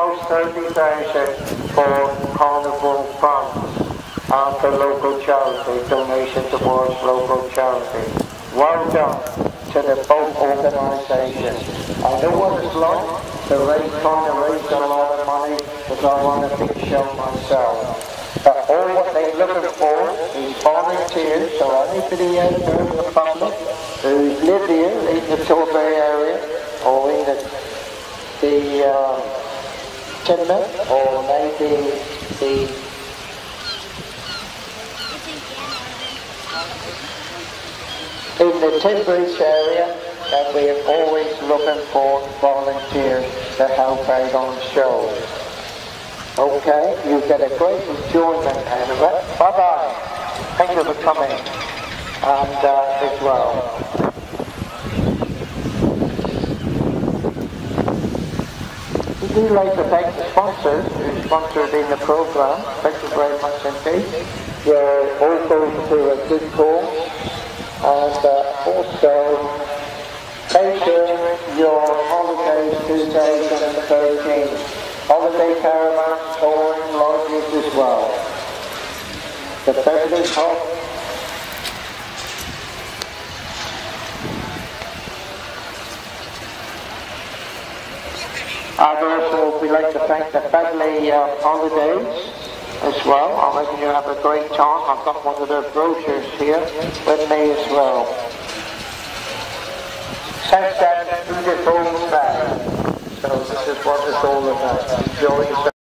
almost 30,000 for Carnival funds for local charity, donation towards local charity. Well done to the both organisations. I know what it's like to trying to raise a lot of money because I want a big show myself. But all what they're looking for is volunteers, so anybody out there in the public who's lived here in the Tilbury area or in the Timber or maybe the in the Tidbridge area, and we are always looking for volunteers to help out on shows. Okay, you get a great enjoyment out of it. Bye-bye. Thank you for coming. And as well. We would like to thank the sponsors who sponsored in the program. Thank you very much indeed. We're all going to a good cause. And also, Paignton, your holidays 2013. Holiday caravans, touring, lodges as well. The Beverly Hop. Also, we'd like to thank the Beverly Holidays as well. I reckon you have a great time. I've got one of their brochures here with me as well. Thanks, Dad. Beautiful man. So this is what it's all about. Enjoy yourself.